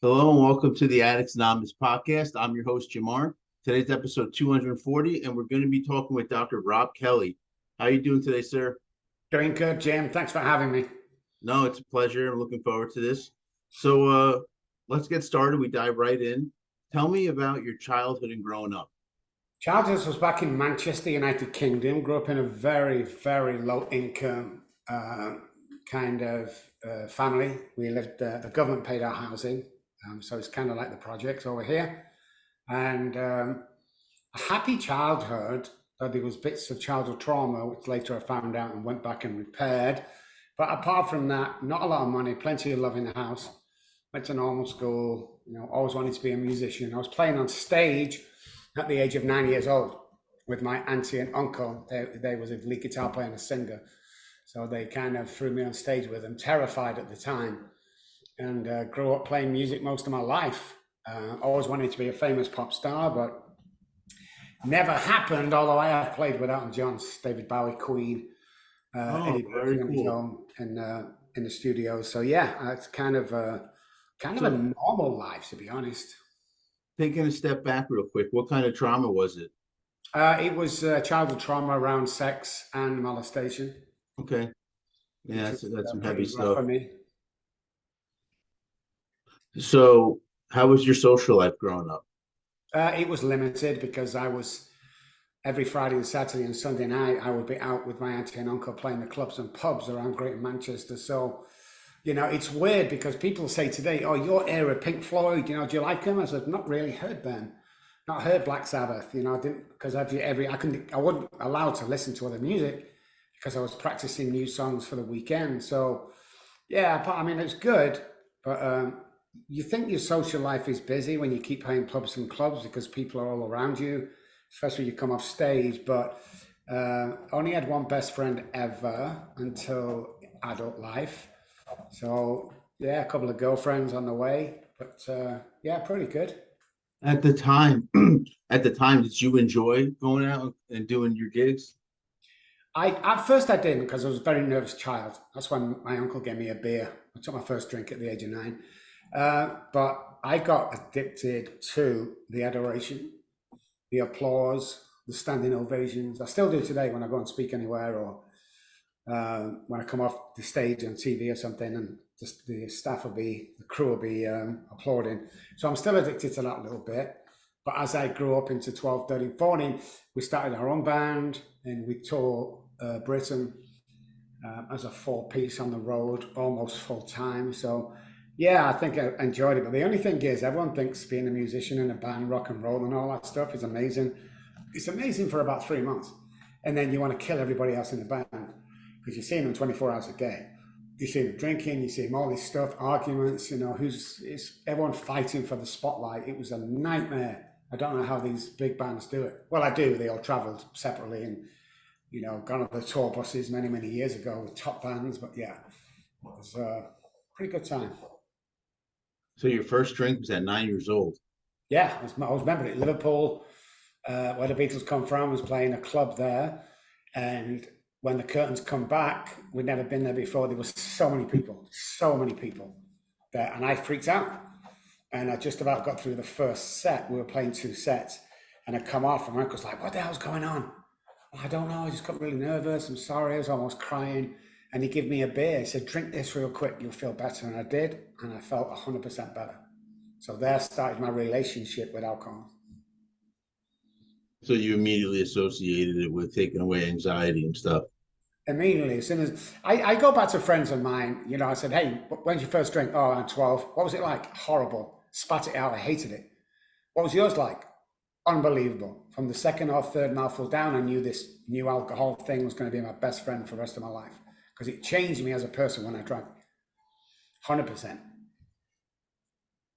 Hello and welcome to the Addicts Anonymous podcast. I'm your host, Jamar. Today's episode 240, and we're going to be talking with Dr. Robb Kelly. How are you doing today, sir? Doing good, Jim. Thanks for having me. No, it's a pleasure. I'm looking forward to this. So let's get started. We dive right in. Tell me about your childhood and growing up. Childhood was back in Manchester, United Kingdom. Grew up in a very, very low income kind of family. We lived, the government paid our housing. So it's kind of like the projects over here. And a happy childhood, though there was bits of childhood trauma, which later I found out and went back and repaired. But apart from that, not a lot of money, plenty of love in the house. Went to normal school, always wanted to be a musician. I was playing on stage at the age of 9 years old with my auntie and uncle. They was a lead guitar player and a singer. So they kind of threw me on stage with them, terrified at the time, and grew up playing music most of my life. Always wanted to be a famous pop star, but never happened, although I have played with Elton John, David Bowie, Queen, Oh, Eddie very Murphy on his cool. own in the studio. So yeah, it's kind of a So normal life, to be honest. taking a step back real quick, what kind of trauma was it? It was childhood trauma around sex and molestation, Okay. Yeah, which that's was some heavy pretty rough stuff. for me. So how was your social life growing up? It was limited because I was every Friday and Saturday and Sunday night, I would be out with my auntie and uncle playing the clubs and pubs around Greater Manchester. So, it's weird because people say today, "Oh, your era, Pink Floyd. Do you like them?" I said, "Not really heard them, not heard Black Sabbath. I didn't because I wasn't allowed to listen to other music because I was practicing new songs for the weekend. So, yeah, but I mean, it's good, but you think your social life is busy when you keep playing pubs and clubs because people are all around you, especially when you come off stage. But only had one best friend ever until adult life. So yeah, a couple of girlfriends on the way, but yeah, pretty good. At the time, at the time, did you enjoy going out and doing your gigs? I At first I didn't because I was a very nervous child. That's when my uncle gave me a beer. I took my first drink at the age of 9. But I got addicted to the adoration, the applause, the standing ovations. I still do today when I go and speak anywhere or when I come off the stage on TV or something, and just the staff will be, the crew will be applauding. So I'm still addicted to that a little bit. But as I grew up into 12, 13, 14, we started our own band and we toured Britain as a four-piece on the road, almost full time. So yeah, I think I enjoyed it. But the only thing is, everyone thinks being a musician in a band, rock and roll, and all that stuff is amazing. It's amazing for about 3 months, and then you want to kill everybody else in the band because you're seeing them 24 hours a day. You see them drinking, you see them all this stuff, arguments. Who's is everyone fighting for the spotlight? It was a nightmare. I don't know how these big bands do it. Well, I do. They all travelled separately and gone on the tour buses many, many years ago with top bands. But yeah, it was a pretty good time. So your first drink was at 9 years old. Yeah, I was remembering it. Liverpool, where the Beatles come from, was playing a club there. And when the curtains come back, we'd never been there before. There was so many people there. And I freaked out. And I just about got through the first set. We were playing two sets. And I come off, and my uncle's like, "What the hell's going on?" "I don't know. I just got really nervous. I'm sorry." I was almost crying. And he gave me a beer. He said, "Drink this real quick. You'll feel better." And I did. And I felt 100% better. So there started my relationship with alcohol. So you immediately associated it with taking away anxiety and stuff. Immediately, as soon as I go back to friends of mine, I said, "Hey, when's your first drink?" "Oh, I'm 12. What was it like?" "Horrible. Spat it out. I hated it." "What was yours like?" "Unbelievable. From the second or third mouthful down, I knew this new alcohol thing was going to be my best friend for the rest of my life because it changed me as a person when I drank. 100%.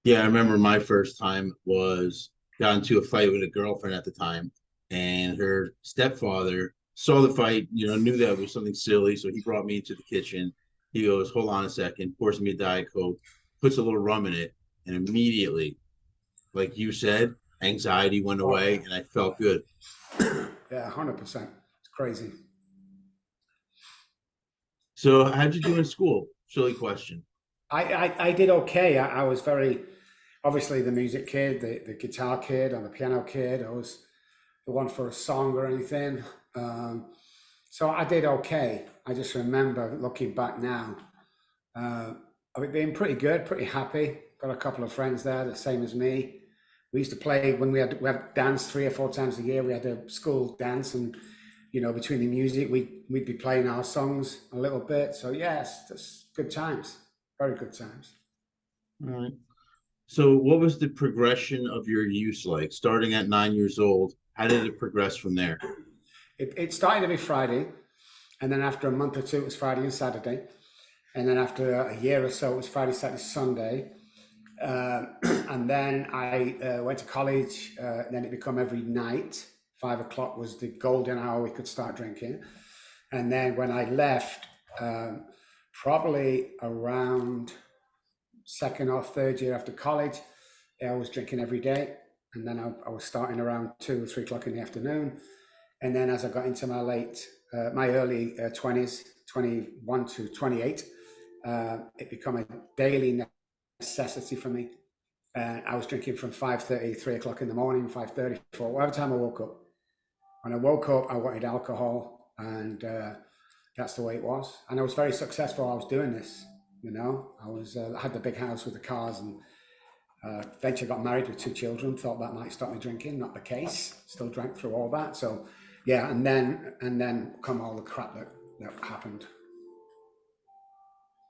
Yeah, I remember my first time was got into a fight with a girlfriend at the time, and her stepfather saw the fight, knew that it was something silly, so he brought me into the kitchen. He goes, "Hold on a second," pours me a Diet Coke, puts a little rum in it, and immediately, like you said, anxiety went Oh, away, and I felt good. yeah, 100%. It's crazy. So, how'd you do in school? Silly question. I did okay. I was very obviously the music kid, the guitar kid, or the piano kid. I was the one for a song or anything. Um, so I did okay. I just remember looking back now, uh, of it being pretty good, pretty happy. Got a couple of friends there, the same as me. We used to play when we had dance 3 or 4 times a year. We had a school dance, and between the music, we'd be playing our songs a little bit. So yes, that's good times, very good times. All right. So what was the progression of your use like? Starting at 9 years old, how did it progress from there? It started every Friday, and then after a month or two, it was Friday and Saturday, and then after a year or so, it was Friday, Saturday, Sunday. And then I went to college. Then it became every night. 5 o'clock was the golden hour we could start drinking. And then when I left, um, probably around second or third year after college, I was drinking every day. And then I was starting around 2 or 3 o'clock in the afternoon. And then as I got into my early 20s, 21 to 28, it became a daily necessity for me. And I was drinking from 5:30, 3 o'clock in the morning, 5:30, 4, whatever time I woke up. When I woke up, I wanted alcohol, and that's the way it was. And I was very successful. I was doing this. I had the big house with the cars, and eventually got married with 2 children. Thought that might stop me drinking. Not the case. Still drank through all that. So, yeah, and then come all the crap that happened.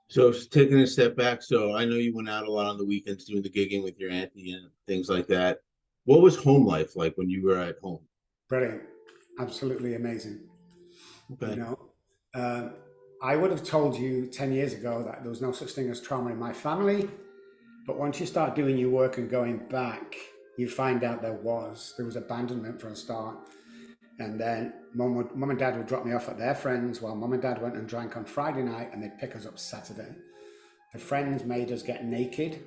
So taking a step back, so I know you went out a lot on the weekends doing the gigging with your auntie and things like that. What was home life like when you were at home? Brilliant, absolutely amazing. You Okay. know, uh, I would have told you 10 years ago that there was no such thing as trauma in my family. But once you start doing your work and going back, you find out there was abandonment for a start. And then mum and dad would drop me off at their friends while mum and dad went and drank on Friday night, and they'd pick us up Saturday. The friends made us get naked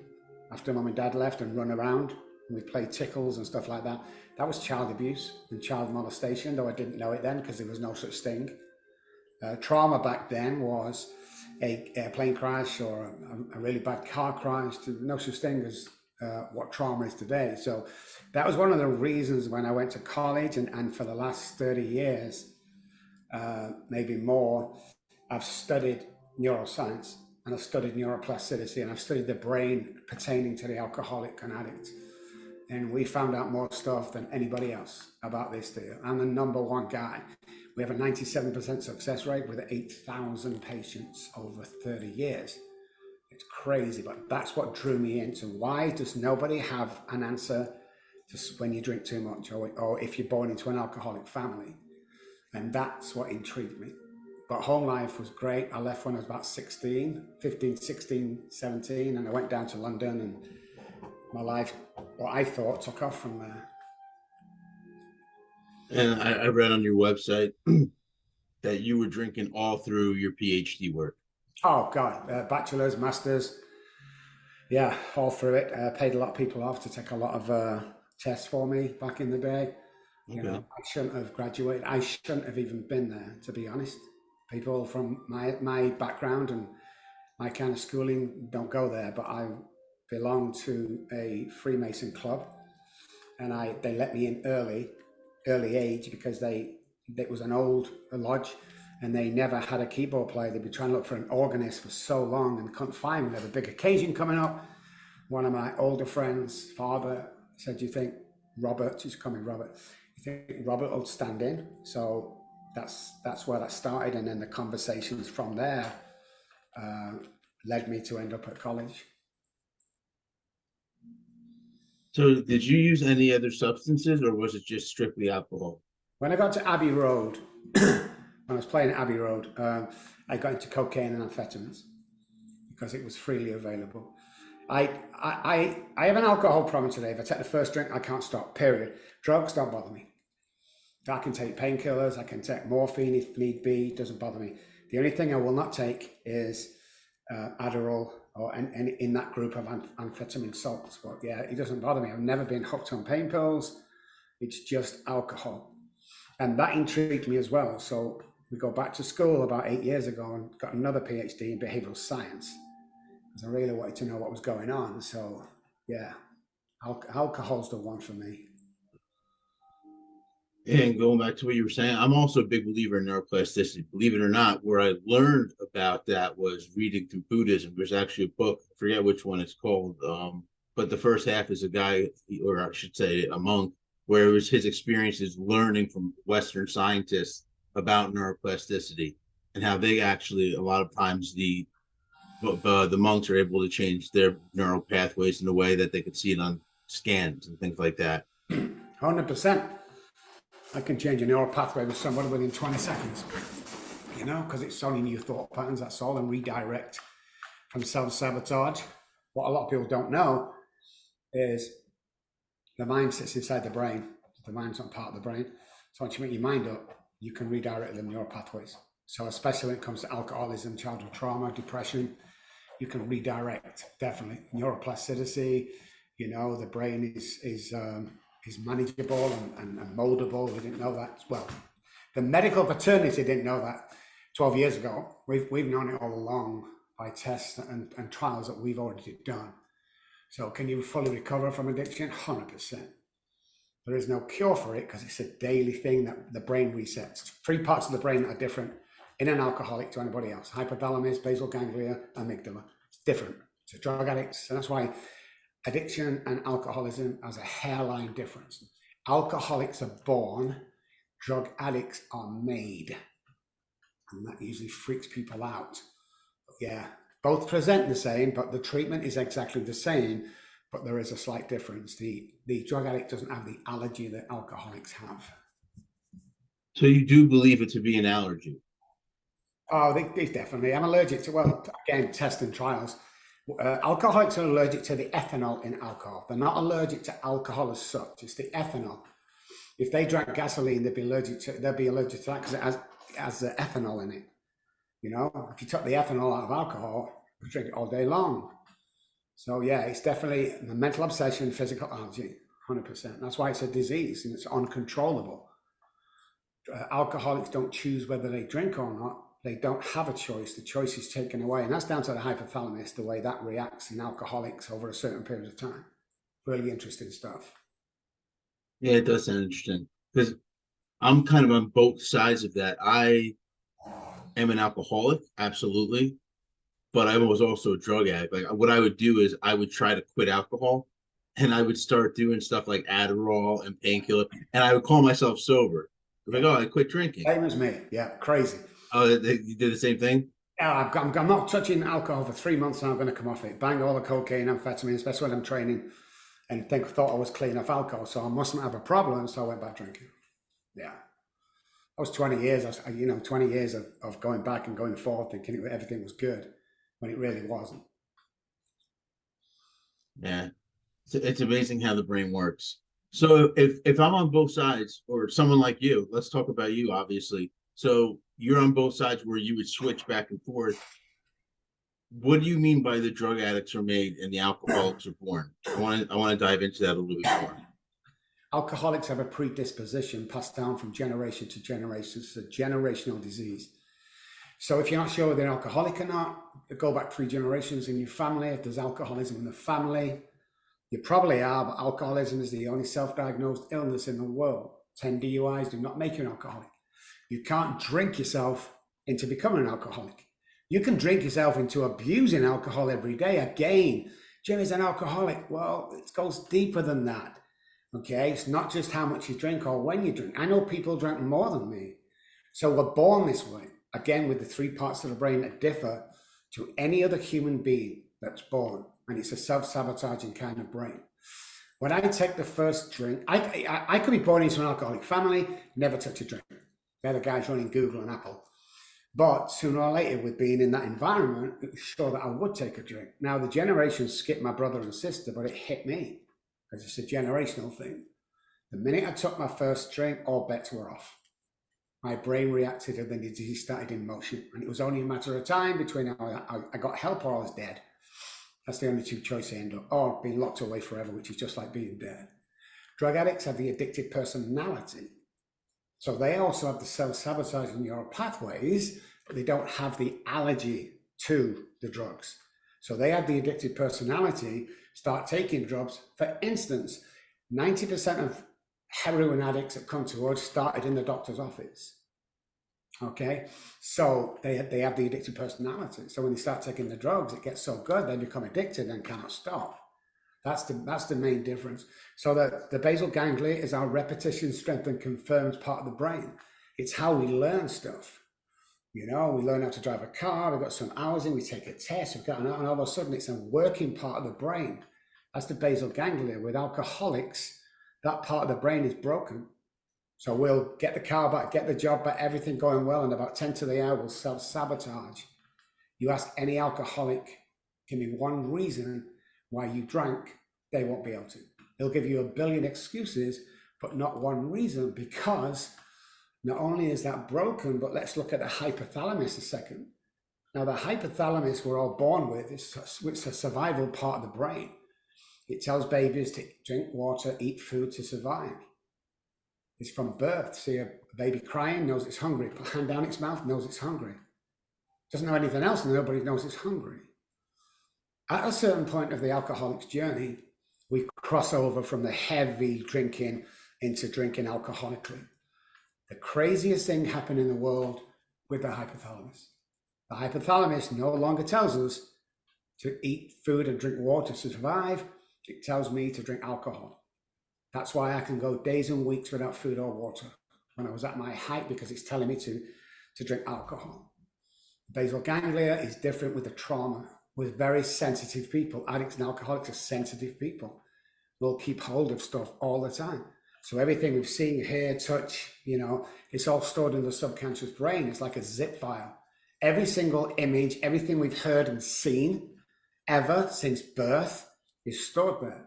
after mum and dad left and run around. And we'd play tickles and stuff like that. That was child abuse and child molestation, though I didn't know it then because there was no such thing. Trauma back then was a plane crash or a really bad car crash. No such thing as what trauma is today. So that was one of the reasons when I went to college, and for the last 30 years, maybe more, I've studied neuroscience, and I've studied neuroplasticity, and I've studied the brain pertaining to the alcoholic and addict. And we found out more stuff than anybody else about this deal. I'm the number one guy. We have a 97% success rate with 8,000 patients over 30 years. It's crazy, but that's what drew me into why does nobody have an answer to when you drink too much, or if you're born into an alcoholic family. And that's what intrigued me. But home life was great. I left when I was about 16, 15, 16, 17, and I went down to London, and my life, what I thought, took off from there. And I read on your website that you were drinking all through your PhD work. Oh God, bachelor's, masters, yeah, all through it. Paid a lot of people off to take a lot of tests for me back in the day. Okay. I shouldn't have graduated. I shouldn't have even been there, to be honest. People from my background and my kind of schooling don't go there, but I belong to a Freemason club, and they let me in early age because it was an old lodge, and they never had a keyboard player. They'd been trying to look for an organist for so long and couldn't find one. They had a big occasion coming up. One of my older friends' father said, "Do you think Robert?" She's coming, Robert. "You think Robert will stand in?" So that's where that started, and then the conversations from there uh, led me to end up at college. So did you use any other substances or was it just strictly alcohol? When I got to Abbey Road, when I was playing at Abbey Road, I got into cocaine and amphetamines because it was freely available. I have an alcohol problem today. If I take the first drink, I can't stop, period. Drugs don't bother me. I can take painkillers, I can take morphine if need be, it doesn't bother me. The only thing I will not take is Adderall or any in that group of amphetamine salts. But yeah, it doesn't bother me. I've never been hooked on pain pills. It's just alcohol. And that intrigued me as well. So we go back to school about 8 years ago and got another PhD in behavioral science because I really wanted to know what was going on. So yeah. Alcohol's the one for me. And going back to what you were saying, I'm also a big believer in neuroplasticity. Believe it or not, where I learned about that was reading through Buddhism. There's actually a book, I forget which one it's called, but the first half is a guy, or I should say a monk, where it was his experiences learning from Western scientists about neuroplasticity and how they actually, a lot of times, the monks are able to change their neural pathways in a way that they could see it on scans and things like that. 100%. I can change a neural pathway with someone within 20 seconds, because it's only new thought patterns, that's all, and redirect from self-sabotage. What a lot of people don't know is the mind sits inside the brain. The mind's not part of the brain. So once you make your mind up, you can redirect the neural pathways. So especially when it comes to alcoholism, childhood trauma, depression, you can redirect, definitely. Neuroplasticity, the brain is manageable and moldable. We didn't know that. Well, the medical fraternity didn't know that 12 years ago. We've known it all along by tests and trials that we've already done. So can you fully recover from addiction? 100%. There is no cure for it because it's a daily thing that the brain resets. 3 parts of the brain that are different in an alcoholic to anybody else. Hypothalamus, basal ganglia, amygdala. It's different. It's drug addicts. And that's why addiction and alcoholism has a hairline difference. Alcoholics are born, drug addicts are made. And that usually freaks people out. But yeah, both present the same, but the treatment is exactly the same, but there is a slight difference. The drug addict doesn't have the allergy that alcoholics have. So you do believe it to be an allergy? Oh, they definitely. I'm allergic to, well, again, tests and trials. Alcoholics are allergic to the ethanol in alcohol. They're not allergic to alcohol as such. It's the ethanol. If they drank gasoline, they'd be allergic to that because it has the ethanol in it. If you took the ethanol out of alcohol, you drink it all day long. So yeah, it's definitely a mental obsession, physical allergy, 100%. That's why it's a disease and it's uncontrollable. Alcoholics don't choose whether they drink or not. They don't have a choice. The choice is taken away. And that's down to the hypothalamus, the way that reacts in alcoholics over a certain period of time. Really interesting stuff. Yeah, it does sound interesting because I'm kind of on both sides of that. I am an alcoholic, absolutely, but I was also a drug addict. Like what I would do is I would try to quit alcohol and I would start doing stuff like Adderall and painkiller and I would call myself sober. Like, oh, I quit drinking. Same as me. Yeah, crazy. Oh, you did the same thing? Yeah, I'm not touching alcohol for 3 months and I'm going to come off it. Bang all the cocaine, amphetamine, especially when I'm training, and thought I was clean off alcohol, so I mustn't have a problem. So I went back drinking. Yeah, I was 20 years. 20 years of going back and going forth, thinking everything was good when it really wasn't. Yeah, it's amazing how the brain works. So if I'm on both sides, or someone like you, let's talk about you, obviously. So you're on both sides where you would switch back and forth. What do you mean by the drug addicts are made and the alcoholics are born? I want to dive into that a little bit more. Alcoholics have a predisposition passed down from generation to generation. It's a generational disease. So if you're not sure whether you're an alcoholic or not, go back 3 generations in your family. If there's alcoholism in the family, you probably are, but alcoholism is the only self-diagnosed illness in the world. 10 DUIs do not make you an alcoholic. You can't drink yourself into becoming an alcoholic. You can drink yourself into abusing alcohol every day. Again, Jimmy's an alcoholic. Well, it goes deeper than that. Okay, it's not just how much you drink or when you drink. I know people drink more than me. So we're born this way. Again, with the 3 parts of the brain that differ to any other human being that's born. And it's a self-sabotaging kind of brain. When I take the first drink, I could be born into an alcoholic family, never touch a drink. They're the guys running Google and Apple. But sooner or later, with being in that environment, it was sure that I would take a drink. Now, the generations skipped my brother and sister, but it hit me because it's a generational thing. The minute I took my first drink, all bets were off. My brain reacted and then the disease started in motion. And it was only a matter of time between I got help or I was dead. That's the only 2 choices I end up, or being locked away forever, which is just like being dead. Drug addicts have the addictive personality. So they also have the self-sabotaging neural pathways, but they don't have the allergy to the drugs. So they have the addictive personality, start taking drugs. For instance, 90% of heroin addicts that come to us started in the doctor's office. Okay, so they have the addictive personality. So when they start taking the drugs, it gets so good they become addicted and cannot stop. That's the main difference. So the basal ganglia is our repetition, strength, and confirms part of the brain. It's how we learn stuff. You know, we learn how to drive a car. We've got some hours in. We take a test. We've got and all of a sudden it's a working part of the brain. That's the basal ganglia. With alcoholics, that part of the brain is broken. So we'll get the car back, get the job back, everything going well, and about 10 to the hour, we'll self-sabotage. You ask any alcoholic, give me one reason why you drank, they won't be able to. They'll give you a billion excuses, but not one reason, because not only is that broken, but let's look at the hypothalamus a second. Now, the hypothalamus we're all born with, it's a survival part of the brain. It tells babies to drink water, eat food to survive. It's from birth. See a baby crying, knows it's hungry. Put a hand down its mouth, knows it's hungry. Doesn't know anything else, and nobody knows it's hungry. At a certain point of the alcoholic's journey, we cross over from the heavy drinking into drinking alcoholically. The craziest thing happened in the world with the hypothalamus. The hypothalamus no longer tells us to eat food and drink water to survive. It tells me to drink alcohol. That's why I can go days and weeks without food or water when I was at my height, because it's telling me to drink alcohol. Basal ganglia is different with the trauma. With very sensitive people, addicts and alcoholics are sensitive people. We'll keep hold of stuff all the time. So everything we've seen, hear, touch, you know, it's all stored in the subconscious brain. It's like a zip file. Every single image, everything we've heard and seen ever since birth is stored there.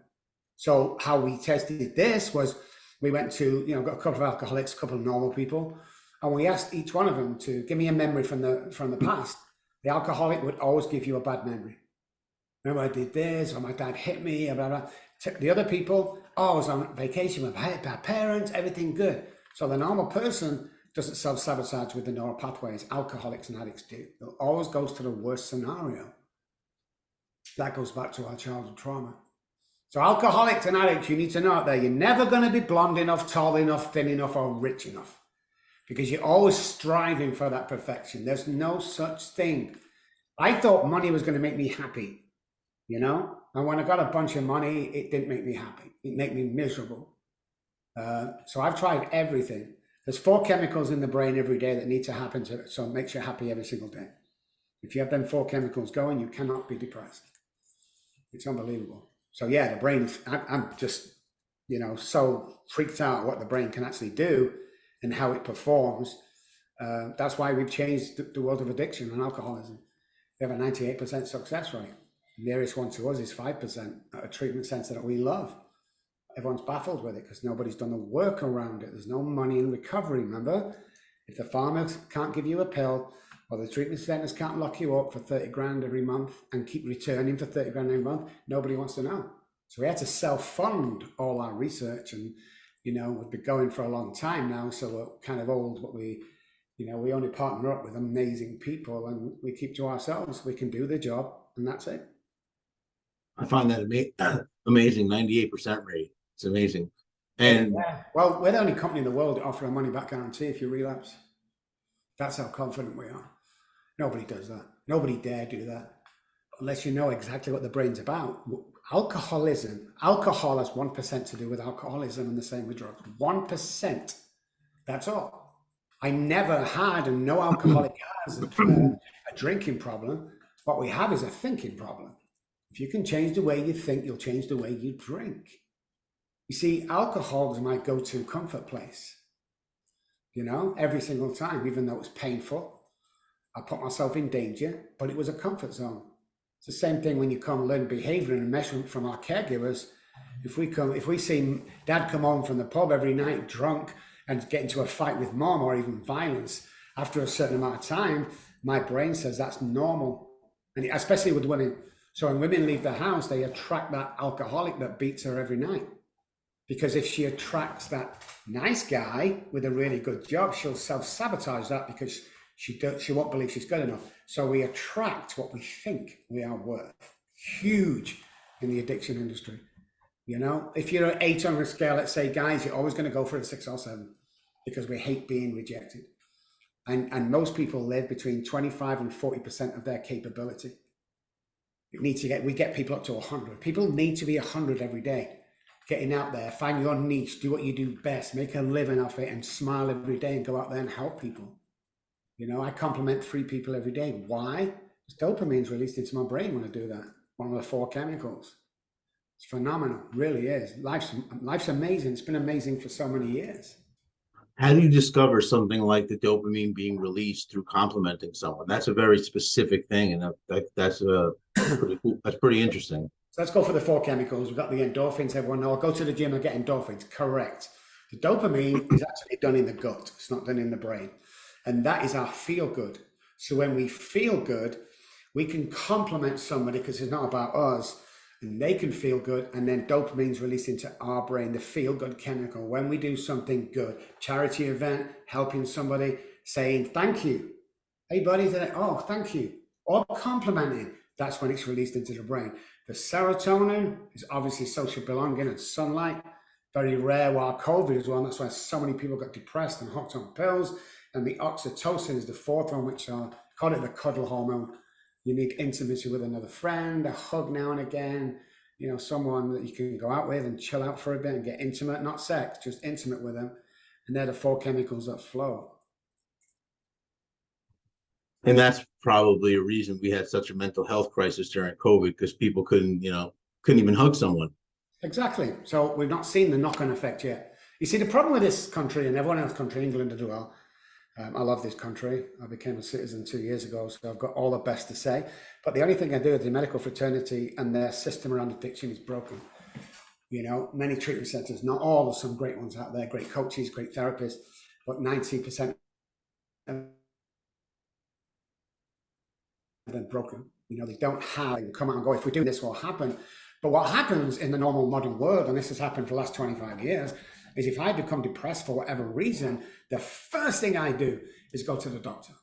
So how we tested this was we went to, you know, got a couple of alcoholics, a couple of normal people, and we asked each one of them to give me a memory from the past. The alcoholic would always give you a bad memory. Remember, I did this, or my dad hit me, or blah, blah. The other people, oh, I was on vacation with my parents, everything good. So the normal person doesn't self-sabotage with the neural pathways. Alcoholics and addicts do. It always goes to the worst scenario. That goes back to our childhood trauma. So alcoholics and addicts, you need to know out there, you're never going to be blonde enough, tall enough, thin enough, or rich enough, because you're always striving for that perfection. There's no such thing. I thought money was going to make me happy, you know? And when I got a bunch of money, it didn't make me happy. It made me miserable. So I've tried everything. There's 4 chemicals in the brain every day that need to happen so it makes you happy every single day. If you have them 4 chemicals going, you cannot be depressed. It's unbelievable. So yeah, the brain, I'm just, you know, so freaked out what the brain can actually do and how it performs. That's why we've changed the world of addiction and alcoholism. We have a 98% success rate. The nearest one to us is 5% at a treatment center that we love. Everyone's baffled with it because nobody's done the work around it. There's no money in recovery, remember? If the farmers can't give you a pill, or the treatment centers can't lock you up for 30 grand every month and keep returning for 30 grand every month, nobody wants to know. So we had to self-fund all our research, and, you know, we've been going for a long time now, so we're kind of old, but we only partner up with amazing people, and we keep to ourselves. We can do the job, and that's it. I find that amazing, 98% rate. It's amazing. And yeah. Well, we're the only company in the world that offer a money back guarantee if you relapse. That's how confident we are. Nobody does that. Nobody dare do that unless you know exactly what the brain's about. Alcohol has 1% to do with alcoholism, and the same with drugs. 1%. That's all. I never had, and no alcoholic has, a drinking problem. What we have is a thinking problem. If you can change the way you think, you'll change the way you drink. You see, alcohol is my go-to comfort place. You know, every single time, even though it was painful, I put myself in danger, but it was a comfort zone. It's the same thing when you come learn behavior and measurement from our caregivers. If we see dad come home from the pub every night drunk and get into a fight with mom, or even violence, after a certain amount of time, my brain says that's normal. And especially with women. So when women leave the house, they attract that alcoholic that beats her every night. Because if she attracts that nice guy with a really good job, she'll self-sabotage that because she won't believe she's good enough. So we attract what we think we are worth. Huge in the addiction industry. You know, if you're an 8 on the scale, let's say, guys, you're always going to go for a 6 or 7 because we hate being rejected. And most people live between 25 and 40% of their capability. We get people up to 100. People need to be 100 every day. Getting out there, find your niche, do what you do best, make a living off it, and smile every day and go out there and help people. You know, I compliment 3 people every day. Why? Because dopamine's released into my brain when I do that. One of the 4 chemicals. It's phenomenal, really is. Life's amazing. It's been amazing for so many years. How do you discover something like the dopamine being released through complimenting someone? That's a very specific thing, and that's pretty cool. That's pretty interesting. So let's go for the 4 chemicals. We've got the endorphins. Everyone know, I'll go to the gym and get endorphins. Correct. The dopamine is actually done in the gut. It's not done in the brain. And that is our feel good. So when we feel good, we can compliment somebody because it's not about us, and they can feel good. And then dopamine's released into our brain, the feel good chemical. When we do something good, charity event, helping somebody, saying thank you. Hey buddy, oh, thank you. Or complimenting. That's when it's released into the brain. The serotonin is obviously social belonging and sunlight. Very rare while COVID as well. That's why so many people got depressed and hooked on pills. And the oxytocin is the 4th one, which I call it the cuddle hormone. You need intimacy with another friend, a hug now and again, you know, someone that you can go out with and chill out for a bit and get intimate, not sex, just intimate with them. And they're the 4 chemicals that flow. And that's probably a reason we had such a mental health crisis during COVID, because people couldn't even hug someone. Exactly. So we've not seen the knock-on effect yet. You see, the problem with this country and everyone else's country, England as well, I love this country. I became a citizen 2 years ago, so I've got all the best to say. But the only thing I do is the medical fraternity and their system around addiction is broken. You know, many treatment centers, not all, there's some great ones out there, great coaches, great therapists, but 90% of them broken. You know, they don't have, and come out and go, if we do this, what will happen? But what happens in the normal modern world, and this has happened for the last 25 years, is if I become depressed for whatever reason, the first thing I do is go to the doctor.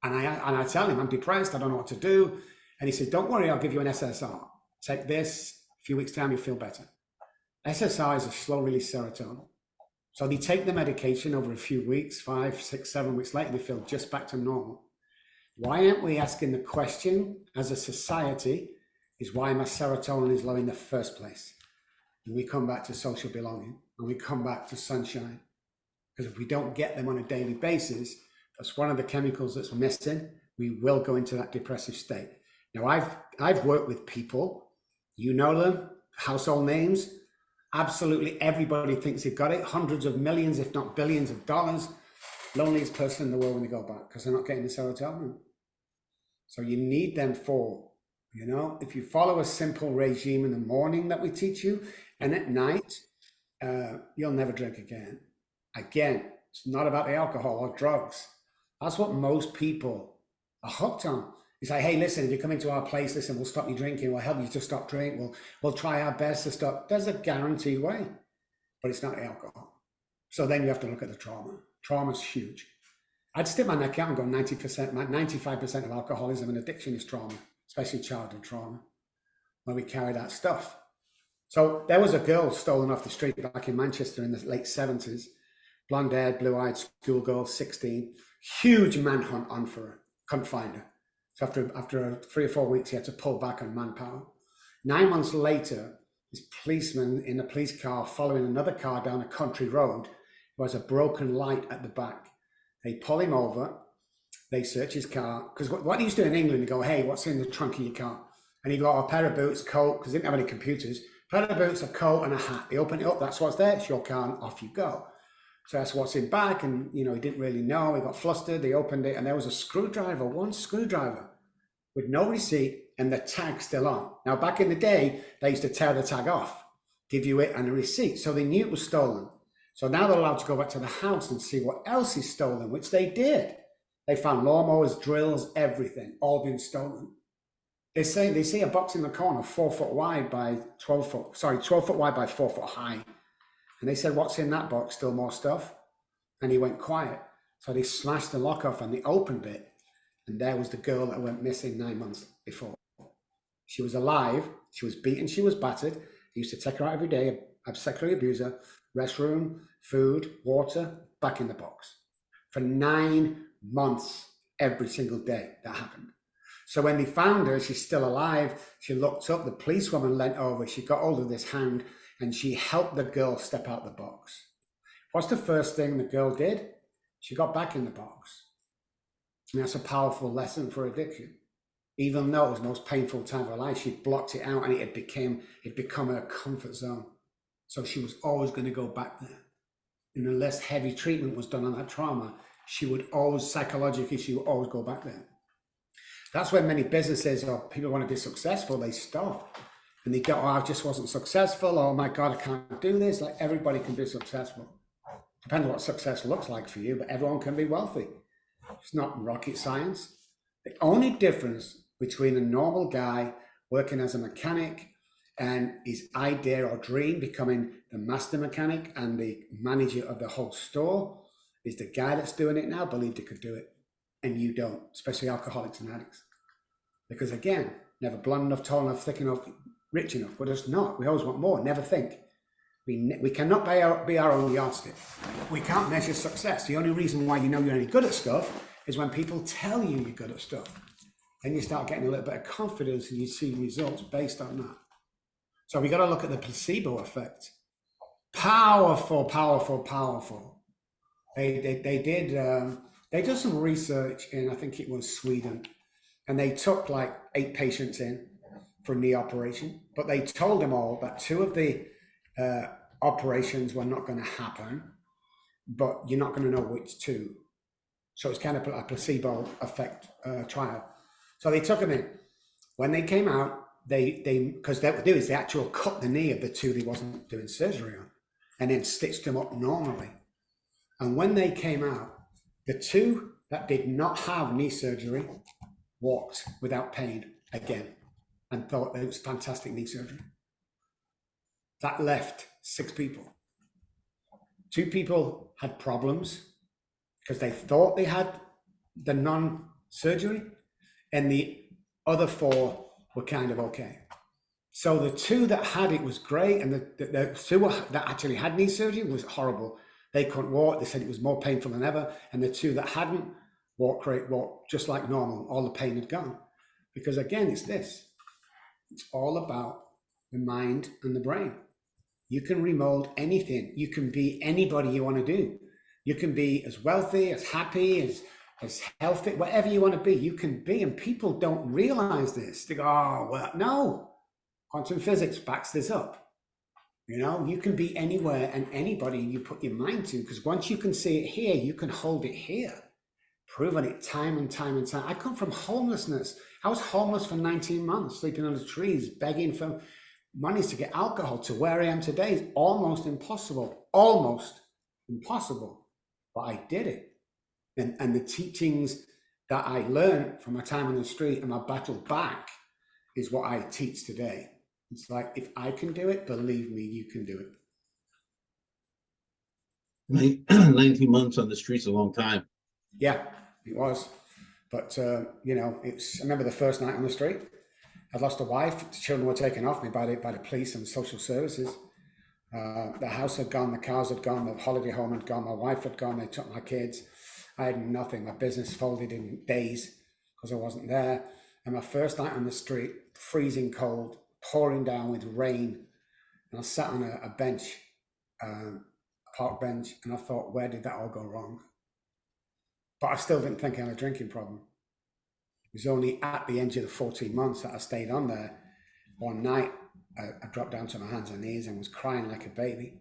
And I tell him, I'm depressed, I don't know what to do. And he says, don't worry, I'll give you an SSR. Take this, a few weeks' time, you'll feel better. SSR is a slow release serotonin. So they take the medication over a few weeks, 5, 6, 7 weeks later, they feel just back to normal. Why aren't we asking the question as a society is why my serotonin is low in the first place? And we come back to social belonging and we come back to sunshine. Because if we don't get them on a daily basis, that's one of the chemicals that's missing. We will go into that depressive state. Now, I've worked with people, you know them, household names. Absolutely everybody thinks they've got it. Hundreds of millions, if not billions of dollars. Loneliest person in the world when they go back because they're not getting the serotonin. So you need them for, you know, if you follow a simple regime in the morning that we teach you, and at night, you'll never drink again. Again, it's not about the alcohol or drugs. That's what most people are hooked on. It's like, hey, listen, if you come into our place, listen, we'll stop you drinking, we'll help you to stop drinking, we'll try our best to stop. There's a guaranteed way, but it's not the alcohol. So then you have to look at the trauma. Trauma's huge. I'd stick my neck out and go 90%, 95% of alcoholism and addiction is trauma, especially childhood trauma, where we carry that stuff. So there was a girl stolen off the street back in Manchester in the late 70s, blonde-haired, blue-eyed schoolgirl, 16, huge manhunt on for her, couldn't find her. So after 3 or 4 weeks, he had to pull back on manpower. 9 months later, this policeman in a police car following another car down a country road who has a broken light at the back. They pull him over, they search his car, because what they used to do in England, they go, hey, what's in the trunk of your car? And he got a pair of boots, coat, because they didn't have any computers, pair of boots, a coat, and a hat. They open it up, that's what's there, it's your car, and off you go. So that's what's in back, and you know, he didn't really know, he got flustered, they opened it, and there was a screwdriver, one screwdriver, with no receipt, and the tag still on. Now, back in the day, they used to tear the tag off, give you it and a receipt, so they knew it was stolen. So now they're allowed to go back to the house and see what else is stolen, which they did. They found lawnmowers, drills, everything, all been stolen. They see a box in the corner, 4 foot wide by 12 foot wide by 4 foot high. And they said, what's in that box? Still more stuff? And he went quiet. So they smashed the lock off and they opened it. And there was the girl that went missing 9 months before. She was alive. She was beaten. She was battered. He used to take her out every day, sexually abuse her, restroom, food, water, back in the box. For 9 months, every single day that happened. So when they found her, she's still alive. She looked up, the policewoman leant over, she got hold of this hand and she helped the girl step out the box. What's the first thing the girl did? She got back in the box. And that's a powerful lesson for addiction. Even though it was the most painful time of her life, she blocked it out and it become her comfort zone. So she was always going to go back there. And unless heavy treatment was done on that trauma, she would always, psychologically, she would always go back there. That's when many businesses or people want to be successful, they stop. And they go, oh, I just wasn't successful. Oh my God, I can't do this. Like everybody can be successful. Depends on what success looks like for you, but everyone can be wealthy. It's not rocket science. The only difference between a normal guy working as a mechanic and his idea or dream becoming the master mechanic and the manager of the whole store is the guy that's doing it now believed he could do it. And you don't, especially alcoholics and addicts. Because again, never blonde enough, tall enough, thick enough, rich enough. We're just not. We always want more, never think. We cannot be our own yardstick. We can't measure success. The only reason why you know you're any good at stuff is when people tell you you're good at stuff. And you start getting a little bit of confidence and you see results based on that. So we got to look at the placebo effect. Powerful, powerful, powerful. They did some research in, I think it was Sweden, and they took like 8 patients in for a knee operation, but they told them all that 2 of the operations were not going to happen, but you're not going to know which 2. So it's kind of a placebo effect trial. So they took them in. When they came out, because what they do is they actually cut the knee of the 2 they wasn't doing surgery on, and then stitched them up normally. And when they came out, the 2 that did not have knee surgery walked without pain again and thought it was fantastic knee surgery. That left 6 people. 2 people had problems because they thought they had the non-surgery, and the other 4 were kind of okay. So the 2 that had it was great, and the 2 that actually had knee surgery was horrible. They couldn't walk. They said it was more painful than ever. And the 2 that hadn't walked just like normal. All the pain had gone. Because again, it's this. It's all about the mind and the brain. You can remold anything. You can be anybody you want to do. You can be as wealthy, as happy, as healthy, whatever you want to be, you can be. And people don't realize this. They go, oh, well, no. Quantum physics backs this up. You know, you can be anywhere and anybody you put your mind to, because once you can see it here, you can hold it here. Proven it time and time and time. I come from homelessness. I was homeless for 19 months, sleeping under trees, begging for money to get alcohol. To where I am today is almost impossible. Almost impossible. But I did it. And the teachings that I learned from my time on the street and my battle back is what I teach today. It's like, if I can do it, believe me, you can do it. 19 months on the street's a long time. Yeah, it was. But, you know, I remember the first night on the street. I'd lost a wife. The children were taken off me by the police and social services. The house had gone, the cars had gone, the holiday home had gone, my wife had gone, they took my kids. I had nothing. My business folded in days because I wasn't there. And my first night on the street, freezing cold, pouring down with rain. And I sat on a bench, a park bench, and I thought, where did that all go wrong? But I still didn't think I had a drinking problem. It was only at the end of the 14 months that I stayed on there. One night, I dropped down to my hands and knees and was crying like a baby.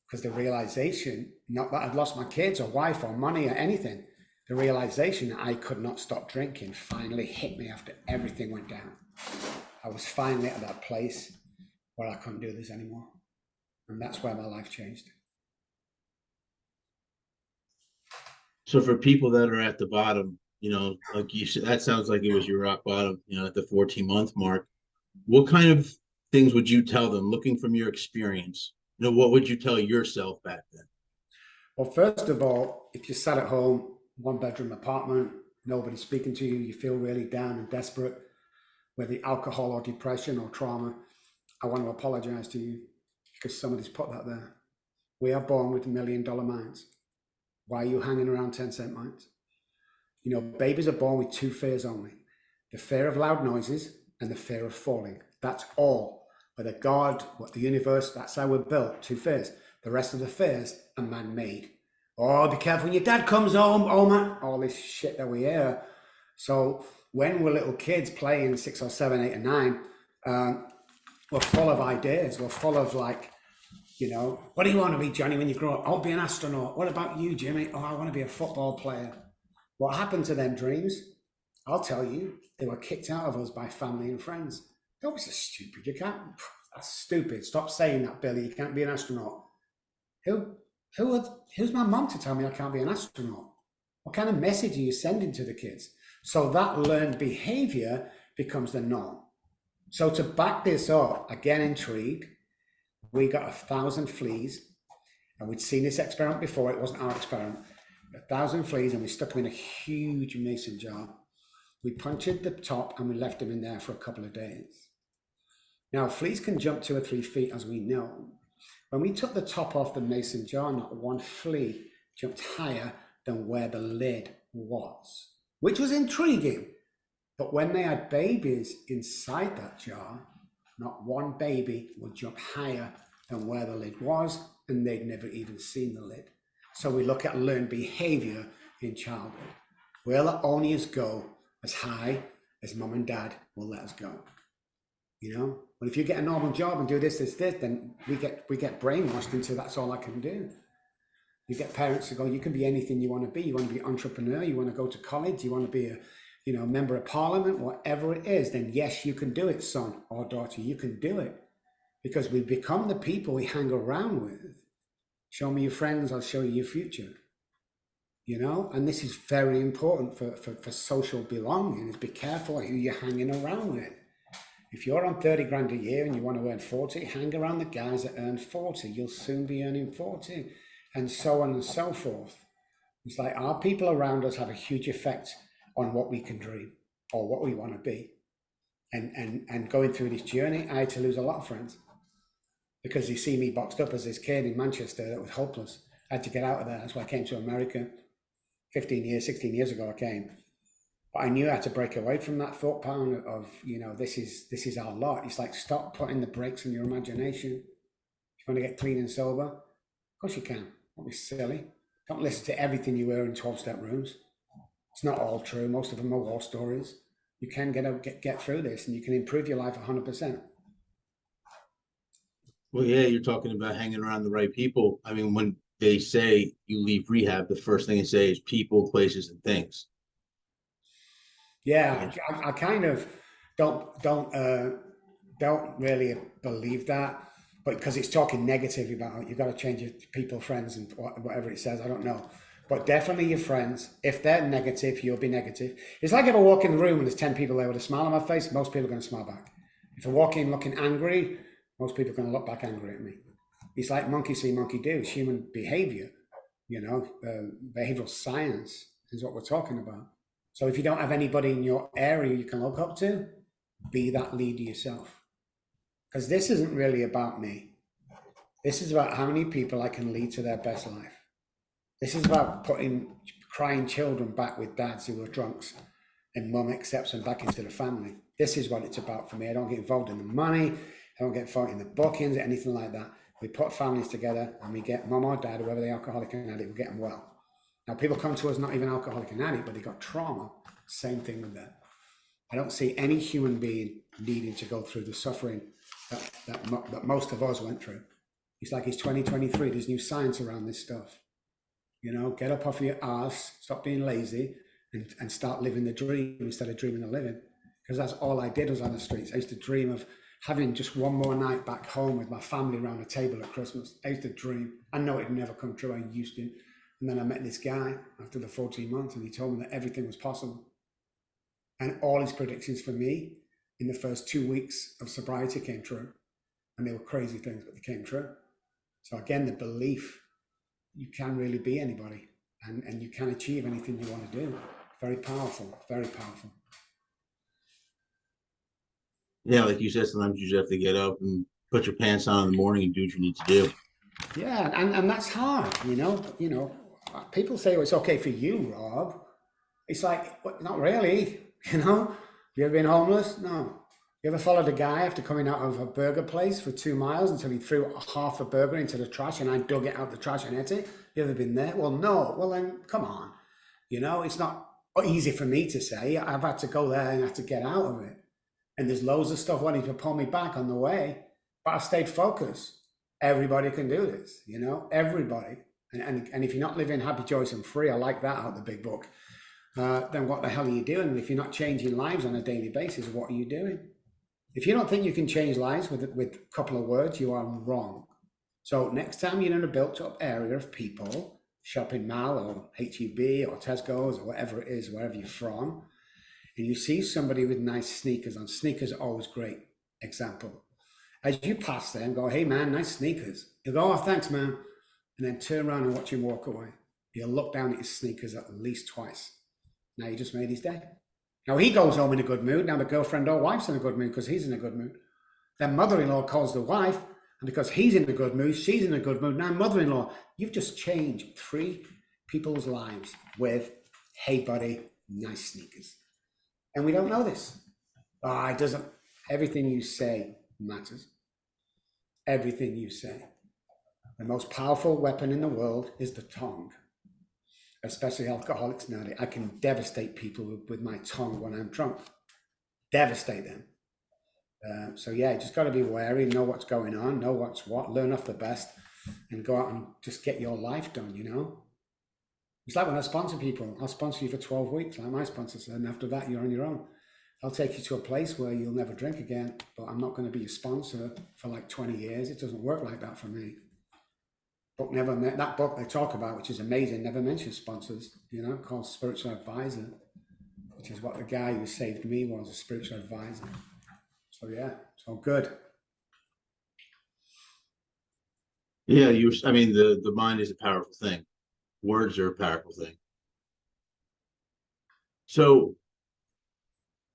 Because the realization, not that I'd lost my kids or wife or money or anything, the realization that I could not stop drinking finally hit me after everything went down. I was finally at that place where I couldn't do this anymore. And that's where my life changed. So for people that are at the bottom, you know, like you said, that sounds like it was your rock bottom, you know, at the 14-month mark. What kind of things would you tell them, looking from your experience? You know, what would you tell yourself back then? Well, first of all, if you sat at home, 1-bedroom apartment, nobody speaking to you, you feel really down and desperate. whether alcohol or depression or trauma, I want to apologize to you because somebody's put that there. We are born with $1,000,000 minds. Why are you hanging around 10-cent minds? You know, babies are born with two fears only: the fear of loud noises and the fear of falling. That's all. Whether God, what the universe, that's how we're built, two fears. The rest of the fears are man-made. Oh, be careful when your dad comes home, oh man, all this shit that we hear. So when we're little kids playing 6 or 7, 8 and 9, we're full of ideas. We're full of like, you know, what do you want to be, Johnny, when you grow up? I'll be an astronaut. What about you, Jimmy? Oh, I want to be a football player. What happened to them dreams? I'll tell you, they were kicked out of us by family and friends. Don't be so stupid. You can't. That's stupid. Stop saying that, Billy. You can't be an astronaut. Who's my mom to tell me I can't be an astronaut? What kind of message are you sending to the kids? So that learned behavior becomes the norm. So to back this up, again intrigued, we got 1,000 fleas, and we'd seen this experiment before. It wasn't our experiment. 1,000 fleas, and we stuck them in a huge mason jar. We punctured the top and we left them in there for a couple of days. Now, fleas can jump 2 or 3 feet, as we know. When we took the top off the mason jar, not one flea jumped higher than where the lid was, which was intriguing. But when they had babies inside that jar, not one baby would jump higher than where the lid was, and they'd never even seen the lid. So we look at learned behavior in childhood. We'll only go as high as mum and dad will let us go. You know, but if you get a normal job and do this, then we get brainwashed into that's all I can do. You get parents who go, you can be anything you want to be. You want to be an entrepreneur. You want to go to college. You want to be a member of parliament, whatever it is. Then yes, you can do it, son or daughter. You can do it because we become the people we hang around with. Show me your friends, I'll show you your future. You know, and this is very important for social belonging. Is be careful who you're hanging around with. If you're on 30 grand a year and you want to earn 40, hang around the guys that earn 40. You'll soon be earning 40, and so on and so forth. It's like our people around us have a huge effect on what we can dream or what we want to be. And going through this journey, I had to lose a lot of friends because you see me boxed up as this kid in Manchester that was hopeless. I had to get out of there. That's why I came to America 16 years ago. I came. But I knew I had to break away from that thought pattern of, you know, this is our lot. It's like, stop putting the brakes on your imagination. If you want to get clean and sober, of course you can. Don't be silly. Don't listen to everything you hear in 12-step rooms. It's not all true. Most of them are war stories. You can get through this, and you can improve your life 100%. Well, yeah, you're talking about hanging around the right people. I mean, when they say you leave rehab, the first thing they say is people, places, and things. Yeah, I kind of don't really believe that, but because it's talking negatively about you've got to change your people, friends, and whatever it says. I don't know, but definitely your friends. If they're negative, you'll be negative. It's like if I walk in the room and there's 10 people there with a smile on my face, most people are going to smile back. If I walk in looking angry, most people are going to look back angry at me. It's like monkey see, monkey do. It's human behavior. You know, behavioral science is what we're talking about. So if you don't have anybody in your area you can look up to, be that leader yourself. Because this isn't really about me. This is about how many people I can lead to their best life. This is about putting crying children back with dads who are drunks and mum accepts them back into the family. This is what it's about for me. I don't get involved in the money. I don't get involved in the bookings or anything like that. We put families together and we get mum or dad, whoever the alcoholic and addict, we get them well. Now, people come to us not even alcoholic and addict, but they got trauma. Same thing with that. I don't see any human being needing to go through the suffering that most of us went through. It's like it's 2023. There's new science around this stuff. You know, get up off your ass, stop being lazy, and start living the dream instead of dreaming the living. Because that's all I did was on the streets. I used to dream of having just one more night back home with my family around the table at Christmas. I used to dream. I know it'd never come true. I used to. And then I met this guy after the 14 months and he told me that everything was possible. And all his predictions for me in the first 2 weeks of sobriety came true. And they were crazy things, but they came true. So again, the belief you can really be anybody and you can achieve anything you want to do. Very powerful, very powerful. Yeah, like you said, sometimes you just have to get up and put your pants on in the morning and do what you need to do. Yeah, and that's hard, you know. People say, "Oh, it's okay for you, Rob." It's like, what, not really, you know. You ever been homeless? No. You ever followed a guy after coming out of a burger place for 2 miles until he threw half a burger into the trash and I dug it out the trash and ate it? You ever been there? Well, no. Well, then, come on. It's not easy for me to say. I've had to go there and had to get out of it. And there's loads of stuff wanting to pull me back on the way, but I stayed focused. Everybody can do this, everybody. And if you're not living happy, joyous, and free, I like that out of the big book. Then what the hell are you doing? If you're not changing lives on a daily basis, what are you doing? If you don't think you can change lives with a couple of words, you are wrong. So next time you're in a built-up area of people, shopping mall or HEB or Tesco's or whatever it is, wherever you're from, and you see somebody with nice sneakers on, sneakers are always great example. As you pass them, go, hey man, nice sneakers. You'll go, oh, thanks, man. And then turn around and watch him walk away. You'll look down at his sneakers at least twice. Now you just made his day. Now he goes home in a good mood. Now the girlfriend or wife's in a good mood because he's in a good mood. Then mother-in-law calls the wife, and because he's in a good mood, she's in a good mood. Now mother-in-law, you've just changed 3 people's lives with, hey buddy, nice sneakers. And we don't know this. It doesn't. Everything you say matters. Everything you say. The most powerful weapon in the world is the tongue, especially alcoholics nowadays. I can devastate people with my tongue when I'm drunk. Devastate them. So yeah, just got to be wary, know what's going on, know what's what, learn off the best, and go out and just get your life done, It's like when I sponsor people, I'll sponsor you for 12 weeks, like my sponsor said, and after that, you're on your own. I'll take you to a place where you'll never drink again, but I'm not going to be your sponsor for like 20 years. It doesn't work like that for me. That book they talk about, which is amazing, never mentions sponsors, called Spiritual Advisor, which is what the guy who saved me was, a spiritual advisor. So yeah, so good. Yeah, I mean, the mind is a powerful thing. Words are a powerful thing. So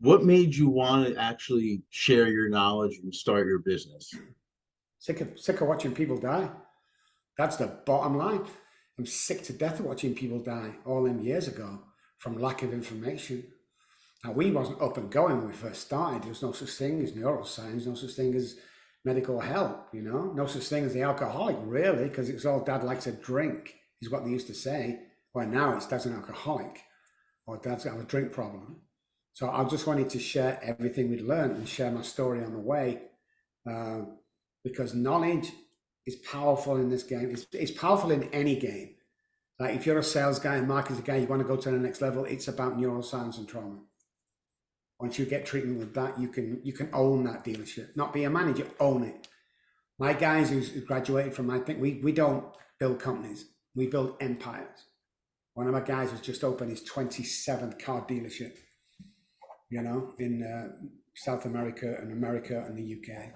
what made you want to actually share your knowledge and start your business? Sick of watching people die. That's the bottom line. I'm sick to death of watching people die all them years ago from lack of information. Now, we wasn't up and going when we first started. There was no such thing as neuroscience, no such thing as medical help, no such thing as the alcoholic, really, because it's all dad likes a drink, is what they used to say. Well, now it's dad's an alcoholic or dad's got a drink problem. So I just wanted to share everything we'd learned and share my story on the way, because knowledge is powerful in this game. It's powerful in any game. Like if you're a sales guy and marketing guy, you want to go to the next level, it's about neuroscience and trauma. Once you get treatment with that, you can own that dealership. Not be a manager, own it. My guys who graduated from, I think we don't build companies, we build empires. One of my guys has just opened his 27th car dealership, in South America and the UK.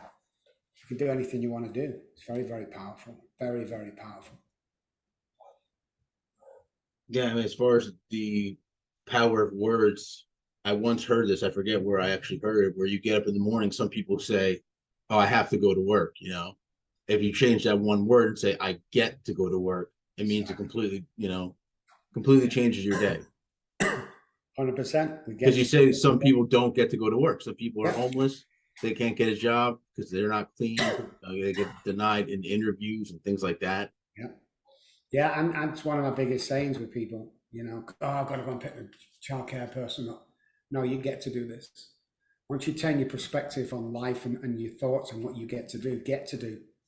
You can do anything you want to do. It's very, very powerful. Very, very powerful. Yeah, I mean, as far as the power of words, I once heard this, I forget where I actually heard it, where you get up in the morning, some people say, oh, I have to go to work, If you change that one word and say, I get to go to work, it means it completely changes your day. 100%. Because you say some people don't get to go to work. Some people are Yeah. homeless. They can't get a job because they're not clean. They get denied in interviews and things like that. Yeah. Yeah, and that's one of my biggest sayings with people, I've got to go and pick the childcare person up. No, you get to do this. Once you turn your perspective on life and your thoughts and what you get to do,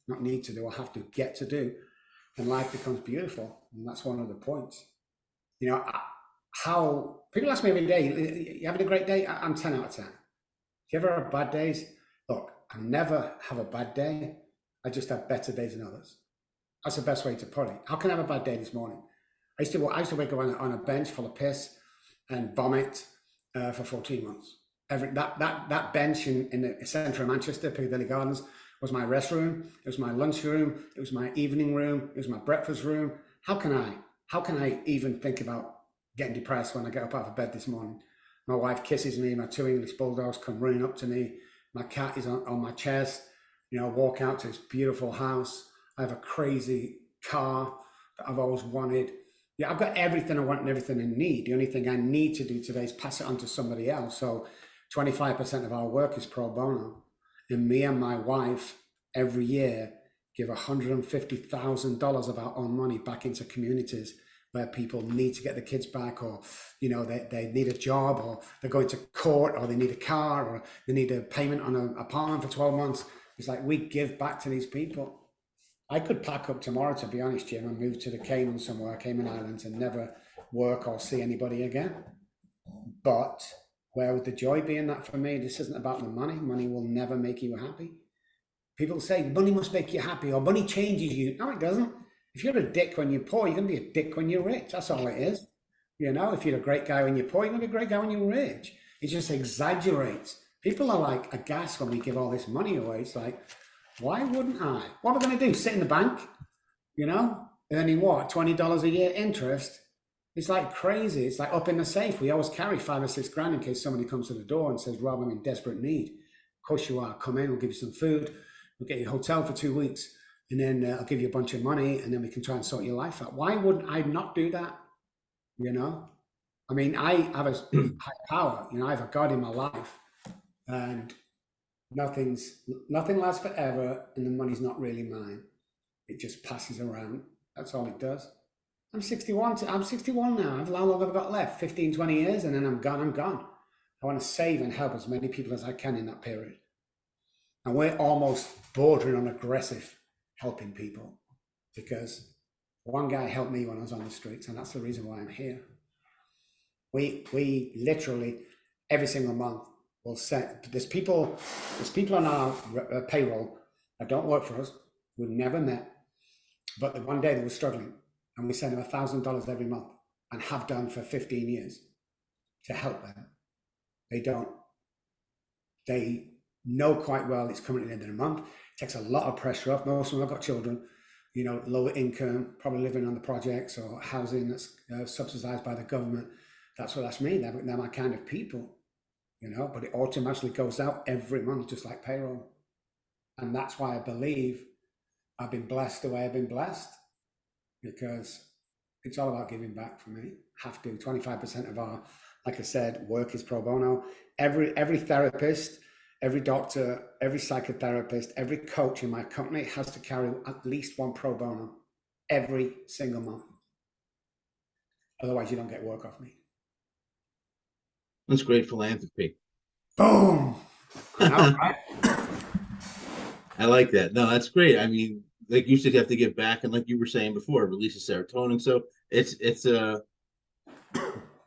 not need to do or have to get to do, and life becomes beautiful. And that's one of the points. How people ask me every day, you having a great day? I'm 10 out of 10. Do you ever have bad days? Look, I never have a bad day. I just have better days than others. That's the best way to put it. How can I have a bad day this morning? I used to wake up on a bench full of piss and vomit for 14 months. That bench in the centre of Manchester, Piccadilly Gardens, was my restroom. It was my lunchroom. It was my evening room. It was my breakfast room. How can I even think about getting depressed when I get up out of bed this morning? My wife kisses me. My 2 English bulldogs come running up to me. My cat is on my chest. You know, I walk out to this beautiful house. I have a crazy car that I've always wanted. Yeah, I've got everything I want and everything I need. The only thing I need to do today is pass it on to somebody else. So 25% of our work is pro bono. And me and my wife every year give $150,000 of our own money back into communities where people need to get the kids back, or they need a job, or they're going to court, or they need a car, or they need a payment on an apartment for 12 months. It's like we give back to these people. I could pack up tomorrow, to be honest, Jim, and move to the Cayman Islands, and never work or see anybody again. But where would the joy be in that for me? This isn't about the money. Money will never make you happy. People say money must make you happy, or money changes you. No, it doesn't. If you're a dick when you're poor, you're going to be a dick when you're rich. That's all it is. If you're a great guy when you're poor, you're going to be a great guy when you're rich. It just exaggerates. People are like aghast when we give all this money away. It's like, why wouldn't I? What am I going to do? Sit in the bank? Earning what? $20 a year interest? It's like crazy. It's like up in the safe. We always carry 5 or 6 grand in case somebody comes to the door and says, Rob, I'm in desperate need. Of course you are. Come in, we'll give you some food. We'll get you a hotel for 2 weeks. And then I'll give you a bunch of money, and then we can try and sort your life out. Why wouldn't I not do that? I mean, I have a high power. I have a God in my life, and nothing lasts forever, and the money's not really mine. It just passes around. That's all it does. I'm 61. I'm 61 now. How long have I got left? 15, 20 years, and then I'm gone. I want to save and help as many people as I can in that period. And we're almost bordering on aggressive helping people, because one guy helped me when I was on the streets, and that's the reason why I'm here. We literally every single month will set. There's people on our payroll that don't work for us. We've never met, but the one day they were struggling, and we send them $1,000 every month, and have done for 15 years to help them. They know quite well it's coming to the end of the month. It takes a lot of pressure off. Most of them have got children, lower income, probably living on the projects or housing that's subsidized by the government. That's me. They're my kind of people, but it automatically goes out every month, just like payroll. And that's why I believe I've been blessed the way I've been blessed, because it's all about giving back for me. Have to. 25% of our, like I said, work is pro bono. Every therapist, every doctor, every psychotherapist, every coach in my company has to carry at least one pro bono every single month. Otherwise, you don't get work off me. That's great philanthropy. Boom! I know, right? I like that. No, that's great. I mean, like you said, you have to give back, and like you were saying before, it releases serotonin. So it's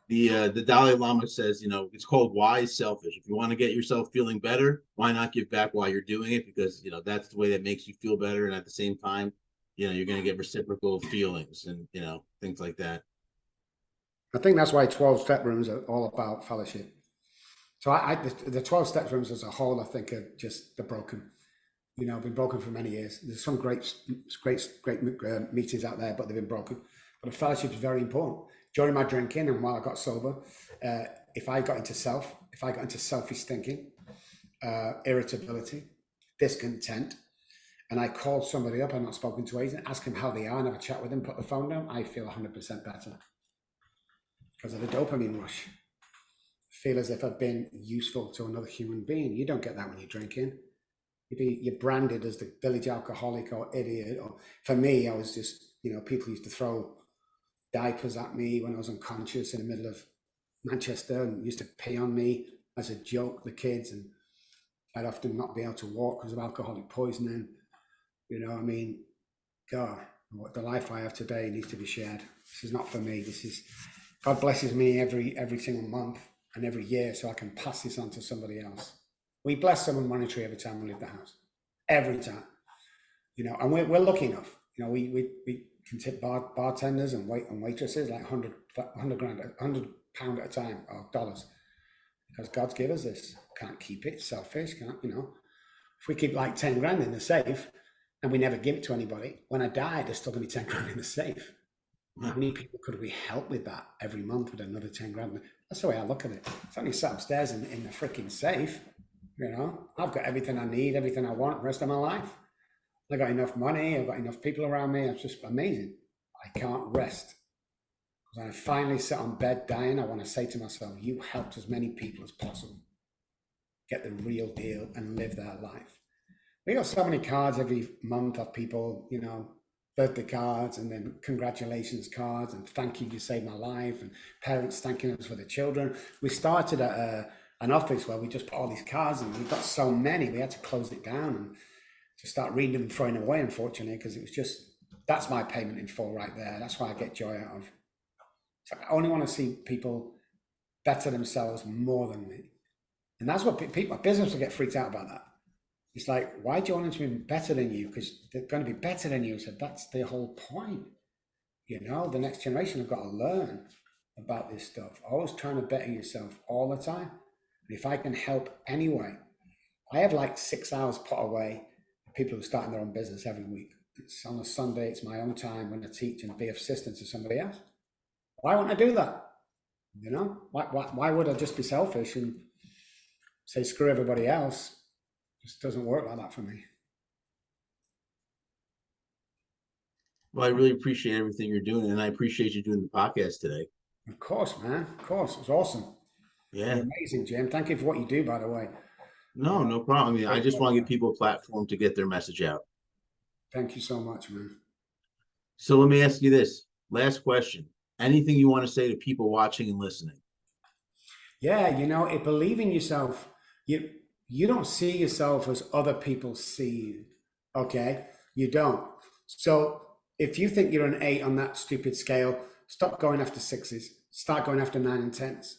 the Dalai Lama says, it's called wise selfish. If you want to get yourself feeling better, why not give back while you're doing it? Because that's the way that makes you feel better, and at the same time, you're going to get reciprocal feelings and things like that. I think that's why 12-step rooms are all about fellowship. So the 12-step rooms as a whole, I think, are just they're broken. Been broken for many years. There's some great meetings out there, but they've been broken. But the fellowship is very important. During my drinking and while I got sober, if I got into selfish thinking, irritability, discontent, and I called somebody up I've not spoken to ages and ask them how they are and have a chat with them, put the phone down, I feel 100% better because of the dopamine rush. I feel as if I've been useful to another human being. You don't get that when you're drinking. You're branded as the village alcoholic or idiot. Or for me, I was just, people used to throw diapers at me when I was unconscious in the middle of Manchester and used to pee on me as a joke, the kids, and I'd often not be able to walk because of alcoholic poisoning. God, what the life I have today needs to be shared. This is not for me. God blesses me every single month and every year so I can pass this on to somebody else. We bless someone monetary every time we leave the house. Every time. And we're lucky enough. We can tip bartenders and waitresses like £100 at a time, or dollars. Because God's given us this. Can't keep it, selfish, If we keep like 10 grand in the safe and we never give it to anybody, when I die, there's still gonna be 10 grand in the safe. How many people could we help with that every month with another 10 grand? That's the way I look at it. It's only sat upstairs in the freaking safe. You know, I've got everything I need, everything I want, the rest of my life. I got enough money. I've got enough people around me. It's just amazing. I can't rest. When I finally sit on bed dying, I want to say to myself, you helped as many people as possible get the real deal and live their life. We got so many cards every month of people, you know, birthday cards and then congratulations cards and thank you, you saved my life, and parents thanking us for the children. We started at an office where we just put all these cards and we got so many, we had to close it down and to start reading them and throwing them away, unfortunately, because it was just, that's my payment in full right there. That's why I get joy out of. So I only want to see people better themselves more than me. And that's what people, business will get freaked out about that. It's like, why do you want them to be better than you? Because they're going to be better than you. So that's the whole point. You know, the next generation have got to learn about this stuff. Always trying to better yourself all the time. And if I can help anyway, I have like 6 hours put away for people who are starting their own business every week. It's on a Sunday, it's my own time when I teach and be of assistance to somebody else. Why wouldn't I do that? You know, why would I just be selfish and say screw everybody else? It just doesn't work like that for me. Well, I really appreciate everything you're doing, and I appreciate you doing the podcast today. Of course, man. Of course. It was awesome. Yeah. You're amazing, Jim. Thank you for what you do, by the way. No, no problem. I mean, I just want to give people a platform to get their message out. Thank you so much, man. So let me ask you this last question. Anything you want to say to people watching and listening? Yeah, you know, believe in yourself. You don't see yourself as other people see you. Okay? You don't. So if you think you're an 8 on that stupid scale, stop going after 6s. Start going after 9 and 10s.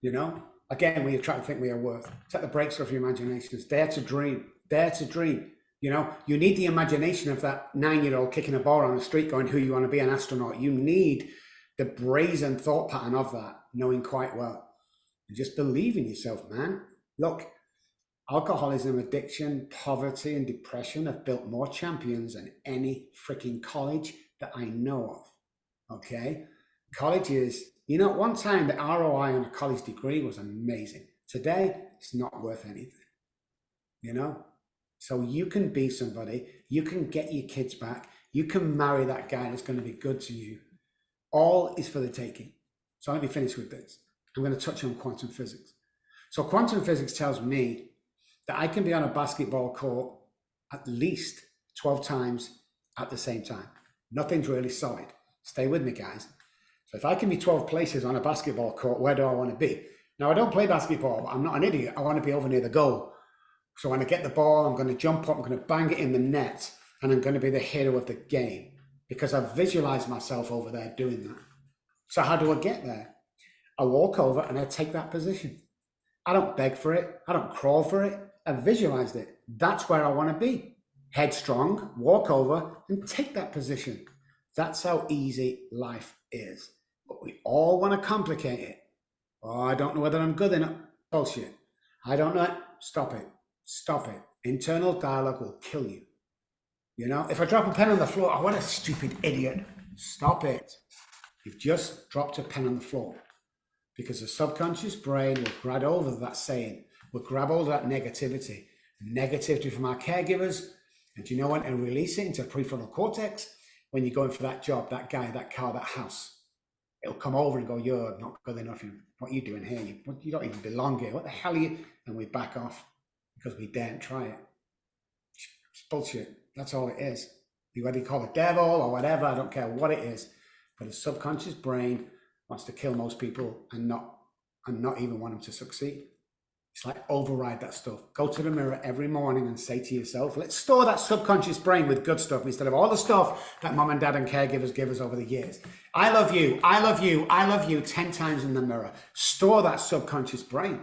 You know? Again, we try to think we are worth. Take the brakes off your imaginations. Dare to dream. Dare to dream. You know, you need the imagination of that 9-year-old kicking a ball on the street going, who you want to be, an astronaut. You need the brazen thought pattern of that, knowing quite well. And just believe in yourself, man. Look, alcoholism, addiction, poverty, and depression have built more champions than any freaking college that I know of. Okay? College is, you know, at one time the ROI on a college degree was amazing. Today, it's not worth anything. You know? So you can be somebody, you can get your kids back, you can marry that guy that's going to be good to you. All is for the taking. So let me finish with this. I'm going to touch on quantum physics. So quantum physics tells me that I can be on a basketball court at least 12 times at the same time. Nothing's really solid. Stay with me, guys. So if I can be 12 places on a basketball court, where do I want to be? Now, I don't play basketball, but I'm not an idiot. I want to be over near the goal. So when I get the ball, I'm going to jump up, I'm going to bang it in the net, and I'm going to be the hero of the game because I've visualized myself over there doing that. So how do I get there? I walk over and I take that position. I don't beg for it. I don't crawl for it. I visualized it. That's where I want to be. Headstrong, walk over and take that position. That's how easy life is. But we all want to complicate it. Oh, I don't know whether I'm good enough. Bullshit. I don't know. Stop it. Stop it. Internal dialogue will kill you. You know, if I drop a pen on the floor, oh, what a stupid idiot. Stop it. You've just dropped a pen on the floor because the subconscious brain will grab hold of that saying, will grab hold of that negativity from our caregivers. And you know what? And release it into prefrontal cortex when you're going for that job, that guy, that car, that house. It'll come over and go, you're not good enough. What are you doing here? You don't even belong here. What the hell are you? And we back off because we daren't try it. It's bullshit. That's all it is. Whether you call it devil or whatever, I don't care what it is. But the subconscious brain wants to kill most people and not even want them to succeed. It's like override that stuff. Go to the mirror every morning and say to yourself, let's store that subconscious brain with good stuff instead of all the stuff that mom and dad and caregivers give us over the years. I love you, I love you, I love you 10 times in the mirror. Store that subconscious brain.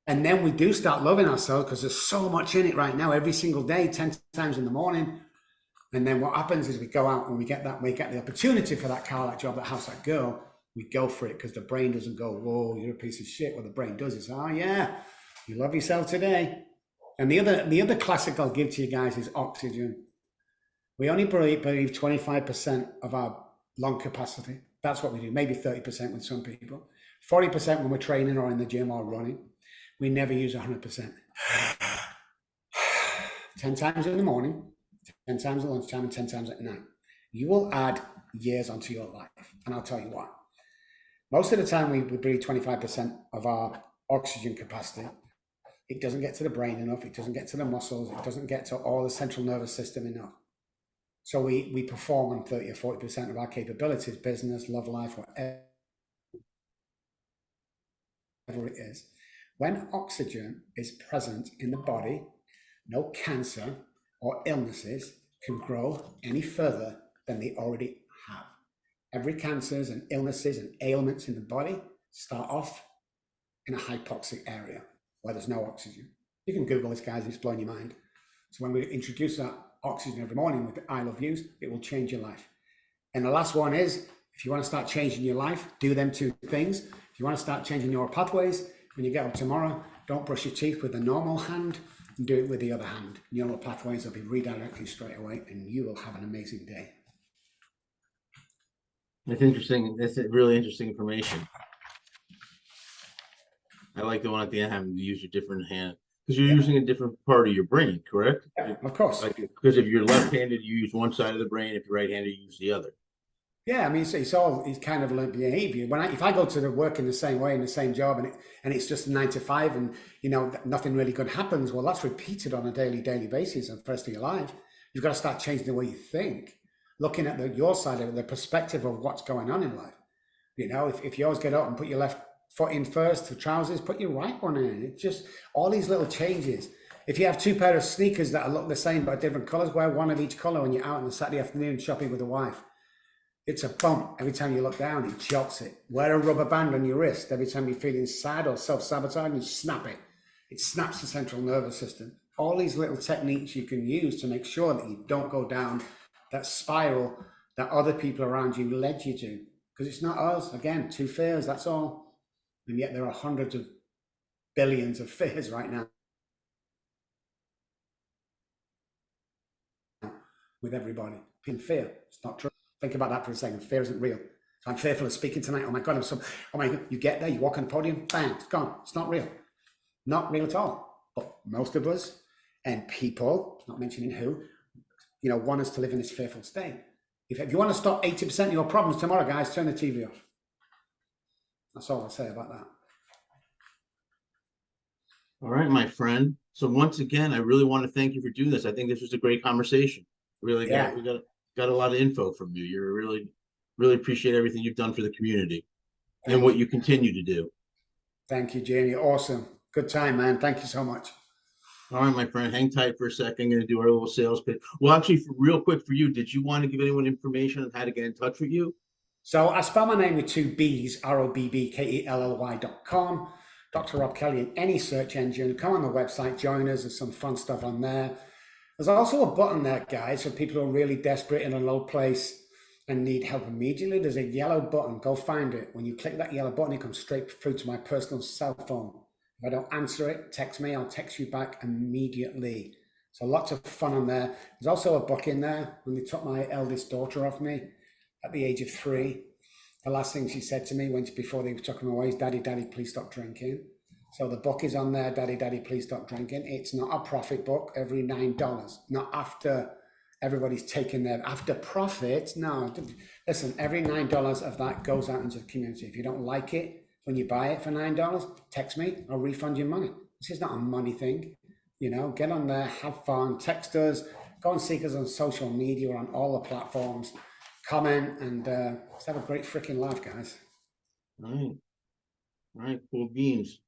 And then we do start loving ourselves because there's so much in it right now, every single day, 10 times in the morning. And then what happens is we go out and we get the opportunity for that car, that job, that house, that girl. We go for it because the brain doesn't go, whoa, you're a piece of shit. What the brain does is, oh yeah, you love yourself today. And the other classic I'll give to you guys is oxygen. We only breathe 25% of our lung capacity. That's what we do, maybe 30% with some people. 40% when we're training or in the gym or running. We never use 100%. 10 times in the morning, 10 times at lunchtime, and 10 times at night. You will add years onto your life. And I'll tell you why. Most of the time, we breathe 25% of our oxygen capacity. It doesn't get to the brain enough. It doesn't get to the muscles. It doesn't get to all the central nervous system enough. So we perform on 30 or 40% of our capabilities, business, love life, whatever it is. When oxygen is present in the body, no cancer or illnesses can grow any further than they already have. Every cancers and illnesses and ailments in the body start off in a hypoxic area where there's no oxygen. You can Google this, guys, it's blowing your mind. So when we introduce that oxygen every morning with the I Love Yous, it will change your life. And the last one is, if you want to start changing your life, do them two things. If you want to start changing your pathways, when you get up tomorrow, don't brush your teeth with the normal hand and do it with the other hand. Neural pathways will be redirected straight away and you will have an amazing day. That's interesting. That's really interesting information. I like the one at the end, having to use your different hand, because you're using a different part of your brain, correct? Yeah, of course. Like, because if you're left-handed, you use one side of the brain. If you're right-handed, you use the other. Yeah, I mean, it's kind of learned behavior. If I go to the work in the same way, in the same job, and it's just 9 to 5, and nothing really good happens, well, that's repeated on a daily basis and for the rest of your life. You've got to start changing the way you think, looking at your side of it, the perspective of what's going on in life. If you always get up and put your left foot in first for trousers, put your right one in. It's just all these little changes. If you have 2 pairs of sneakers that look the same but different colors, wear one of each color when you're out on a Saturday afternoon shopping with the wife. It's a bump every time you look down, it jots it. Wear a rubber band on your wrist every time you're feeling sad or self-sabotage, and snap it. It snaps the central nervous system. All these little techniques you can use to make sure that you don't go down that spiral that other people around you led you to. Because it's not us, again, 2 fears, that's all. And yet there are hundreds of billions of fears right now with everybody. In fear, it's not true. Think about that for a second. Fear isn't real. I'm fearful of speaking tonight. Oh my God, oh my God. You get there, you walk on the podium, bang, it's gone. It's not real. Not real at all. But most of us and people, not mentioning who, want us to live in this fearful state. If you want to stop 80% of your problems tomorrow, guys, turn the TV off. That's all I'll say about that. All right, my friend. So once again, I really want to thank you for doing this. I think this was a great conversation. Really, Yeah. we got a lot of info from you. You're really appreciate everything you've done for the community and what you continue to do. Thank you, Jamie. Awesome. Good time, man. Thank you so much. All right, my friend, hang tight for a second. I'm going to do our little sales pitch. Well, actually, real quick for you, did you want to give anyone information on how to get in touch with you? So I spell my name with 2 B's, ROBBKELLY.com. Dr. Robb Kelly in any search engine. Come on the website, join us. There's some fun stuff on there. There's also a button there, guys, for people who are really desperate in a low place and need help immediately. There's a yellow button. Go find it. When you click that yellow button, it comes straight through to my personal cell phone. If I don't answer it, text me. I'll text you back immediately. So lots of fun on there. There's also a book in there. When they took my eldest daughter off me at the age of 3, the last thing she said to me before they took him away is, Daddy, please stop drinking. So the book is on there, Daddy, please stop drinking. It's not a profit book, every $9. Not after everybody's taken their, after profit, no. Listen, every $9 of that goes out into the community. If you don't like it, when you buy it for $9, text me, I'll refund your money. This is not a money thing. Get on there, have fun, text us, go and seek us on social media or on all the platforms. Comment, and let's have a great freaking life, guys. All right, cool beans.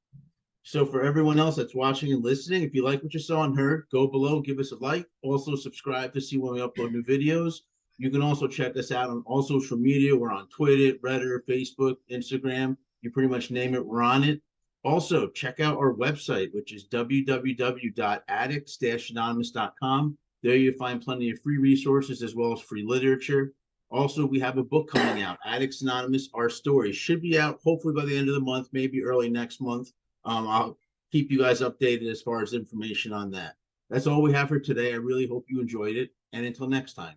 So for everyone else that's watching and listening, if you like what you saw and heard, go below, give us a like. Also subscribe to see when we upload new videos. You can also check us out on all social media. We're on Twitter, Reddit, Facebook, Instagram. You pretty much name it, we're on it. Also, check out our website, which is www.addicts-anonymous.com. There you'll find plenty of free resources as well as free literature. Also, we have a book coming out, Addicts Anonymous, Our Stories. Should be out hopefully by the end of the month, maybe early next month. I'll keep you guys updated as far as information on that. That's all we have for today. I really hope you enjoyed it. And until next time.